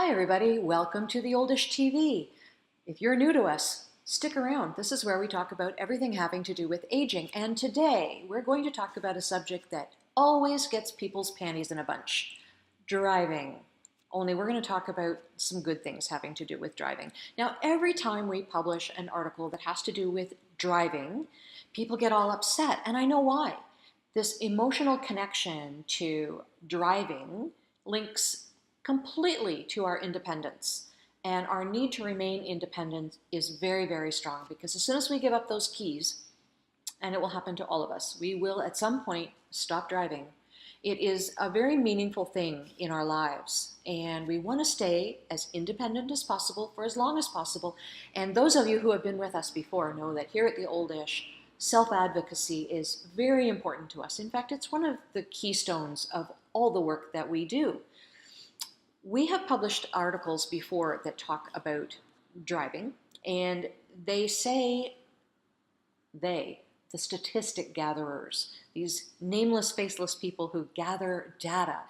Hi everybody, welcome to the Oldish TV. If you're new to us, stick around. This is where we talk about everything having to do with aging. And today we're going to talk about a subject that always gets people's panties in a bunch, driving. Only we're going to talk about some good things having to do with driving. Now, every time we publish an article that has to do with driving, people get all upset, and I know why. This emotional connection to driving links completely to our independence. And our need to remain independent is very, very strong because as soon as we give up those keys, and it will happen to all of us, we will at some point stop driving. It is a very meaningful thing in our lives, and we want to stay as independent as possible for as long as possible. And those of you who have been with us before know that here at the Oldish, self-advocacy is very important to us. In fact, it's one of the keystones of all the work that we do. We have published articles before that talk about driving, and they say the statistic gatherers, these nameless, faceless people who gather data.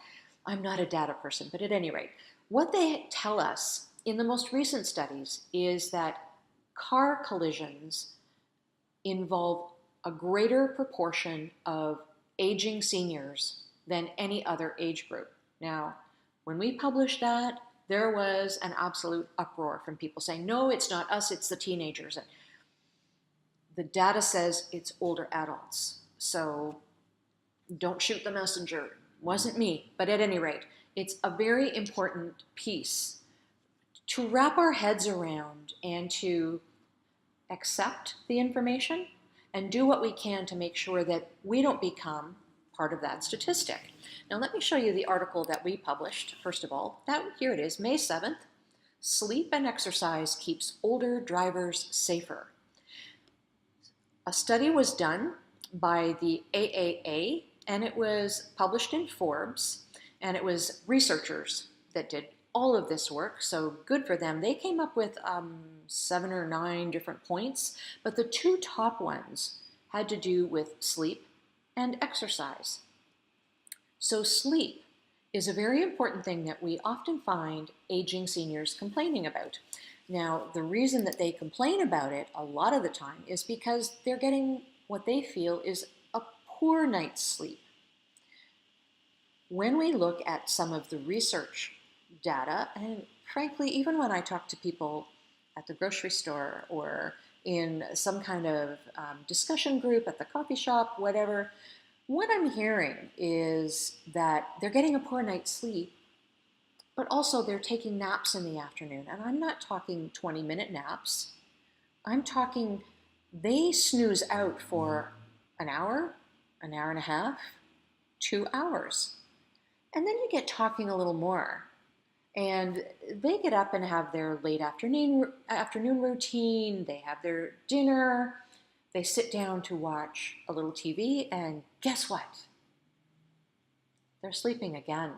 I'm not a data person, but at any rate, what they tell us in the most recent studies is that car collisions involve a greater proportion of aging seniors than any other age group. Now, when we published that, there was an absolute uproar from people saying, no, it's not us, it's the teenagers. The data says it's older adults. So don't shoot the messenger. It wasn't me. But at any rate, it's a very important piece to wrap our heads around and to accept the information and do what we can to make sure that we don't become part of that statistic. Now let me show you the article that we published, first of all. Here it is, May 7th. Sleep and exercise keeps older drivers safer. A study was done by the AAA, and it was published in Forbes, and it was researchers that did all of this work, so good for them. They came up with 7 or 9 different points, but the 2 top ones had to do with sleep and exercise. So sleep is a very important thing that we often find aging seniors complaining about. Now, the reason that they complain about it a lot of the time is because they're getting what they feel is a poor night's sleep. When we look at some of the research data, and frankly, even when I talk to people at the grocery store or in some kind of discussion group at the coffee shop, whatever, what I'm hearing is that they're getting a poor night's sleep, but also they're taking naps in the afternoon. And I'm not talking 20-minute naps. I'm talking they snooze out for an hour and a half, 2 hours. And then you get talking a little more. And they get up and have their late afternoon routine, they have their dinner, they sit down to watch a little TV, and guess what? They're sleeping again.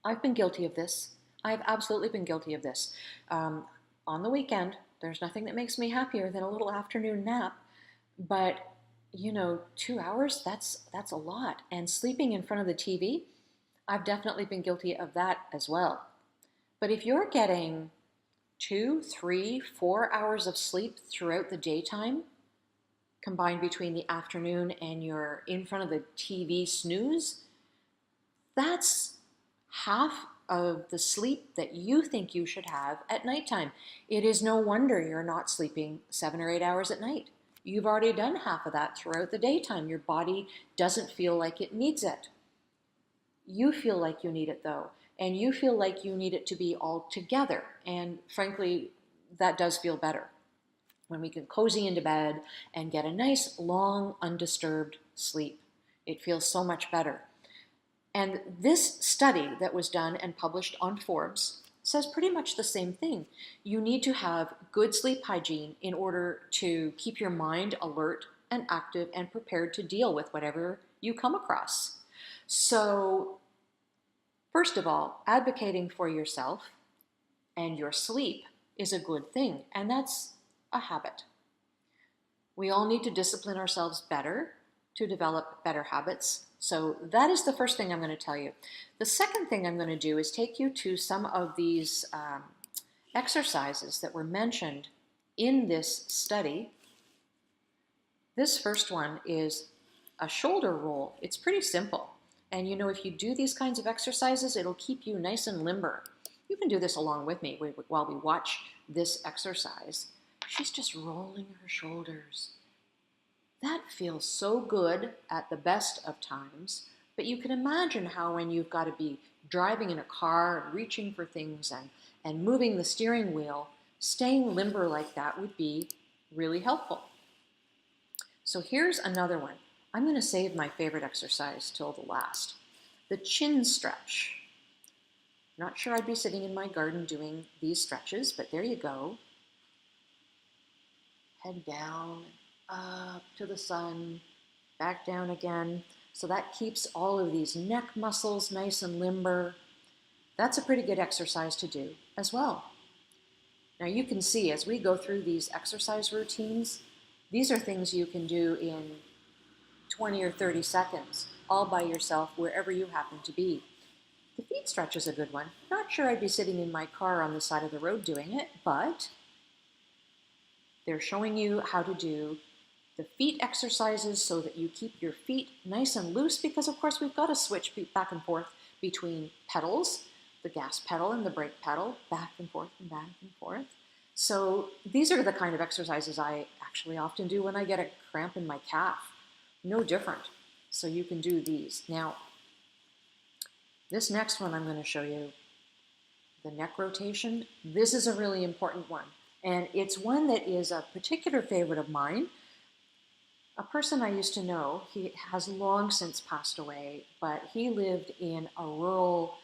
I've been guilty of this. I've absolutely been guilty of this. On the weekend, there's nothing that makes me happier than a little afternoon nap, but 2 hours, that's a lot. And sleeping in front of the TV, I've definitely been guilty of that as well. But if you're getting 2, 3, 4 hours of sleep throughout the daytime, combined between the afternoon and you're in front of the TV snooze, that's half of the sleep that you think you should have at nighttime. It is no wonder you're not sleeping 7 or 8 hours at night. You've already done half of that throughout the daytime. Your body doesn't feel like it needs it. You feel like you need it though, and you feel like you need it to be all together. And frankly, that does feel better when we can cozy into bed and get a nice, long, undisturbed sleep. It feels so much better. And this study that was done and published on Forbes says pretty much the same thing. You need to have good sleep hygiene in order to keep your mind alert and active and prepared to deal with whatever you come across. So, first of all, advocating for yourself and your sleep is a good thing, and that's a habit. We all need to discipline ourselves better to develop better habits. So that is the first thing I'm going to tell you. The second thing I'm going to do is take you to some of these exercises that were mentioned in this study. This first one is a shoulder roll. It's pretty simple. And you know, if you do these kinds of exercises, it'll keep you nice and limber. You can do this along with me while we watch this exercise. She's just rolling her shoulders. That feels so good at the best of times, but you can imagine how when you've got to be driving in a car and reaching for things and moving the steering wheel, staying limber like that would be really helpful. So here's another one. I'm going to save my favorite exercise till the last. The chin stretch. Not sure I'd be sitting in my garden doing these stretches, but there you go. Head down, up to the sun, back down again. So that keeps all of these neck muscles nice and limber. That's a pretty good exercise to do as well. Now you can see as we go through these exercise routines, these are things you can do in 20 or 30 seconds, all by yourself, wherever you happen to be. The feet stretch is a good one. Not sure I'd be sitting in my car on the side of the road doing it, but they're showing you how to do the feet exercises so that you keep your feet nice and loose, because of course we've got to switch back and forth between pedals, the gas pedal and the brake pedal, back and forth and back and forth. So these are the kind of exercises I actually often do when I get a cramp in my calf. No different. So you can do these. Now, this next one I'm going to show you, the neck rotation. This is a really important one. And it's one that is a particular favorite of mine. A person I used to know, he has long since passed away, but he lived in a rural,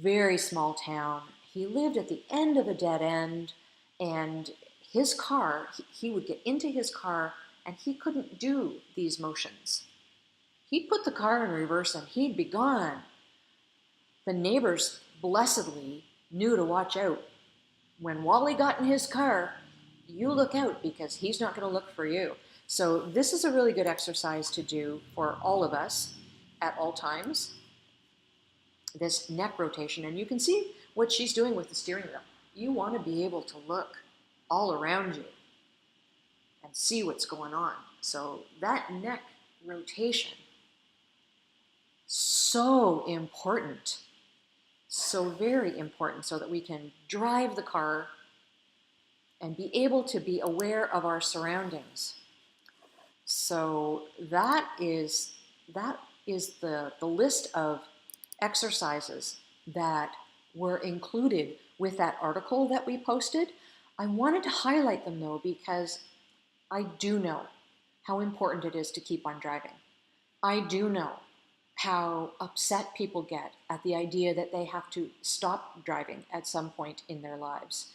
very small town. He lived at the end of a dead end, and his car, he would get into his car and he couldn't do these motions. He'd put the car in reverse and he'd be gone. The neighbors blessedly knew to watch out. When Wally got in his car, you look out because he's not going to look for you. So this is a really good exercise to do for all of us at all times. This neck rotation, and you can see what she's doing with the steering wheel. You want to be able to look all around you and see what's going on. So that neck rotation, so important, so very important, so that we can drive the car and be able to be aware of our surroundings. So that is the list of exercises that were included with that article that we posted. I wanted to highlight them though, because I do know how important it is to keep on driving. I do know how upset people get at the idea that they have to stop driving at some point in their lives.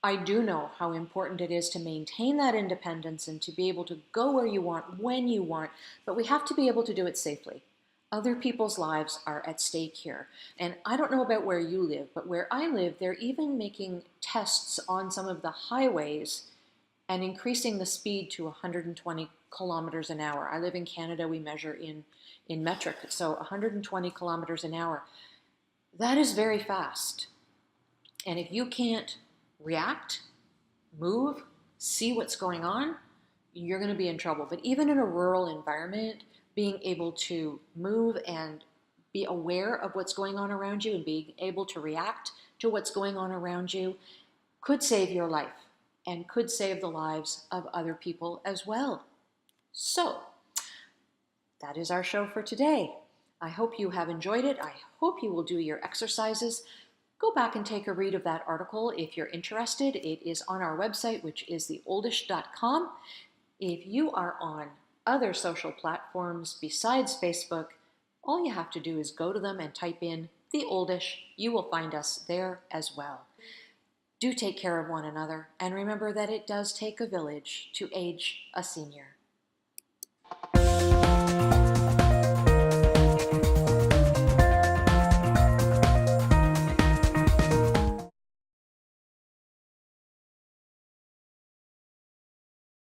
I do know how important it is to maintain that independence and to be able to go where you want, when you want, but we have to be able to do it safely. Other people's lives are at stake here. And I don't know about where you live, but where I live, they're even making tests on some of the highways and increasing the speed to 120 kilometers an hour. I live in Canada, we measure in metric, so 120 kilometers an hour. That is very fast. And if you can't react, move, see what's going on, you're going to be in trouble. But even in a rural environment, being able to move and be aware of what's going on around you and being able to react to what's going on around you could save your life and could save the lives of other people as well. So, that is our show for today. I hope you have enjoyed it. I hope you will do your exercises. Go back and take a read of that article if you're interested. It is on our website, which is theoldish.com. If you are on other social platforms besides Facebook, all you have to do is go to them and type in The Oldish. You will find us there as well. Do take care of one another, and remember that it does take a village to age a senior.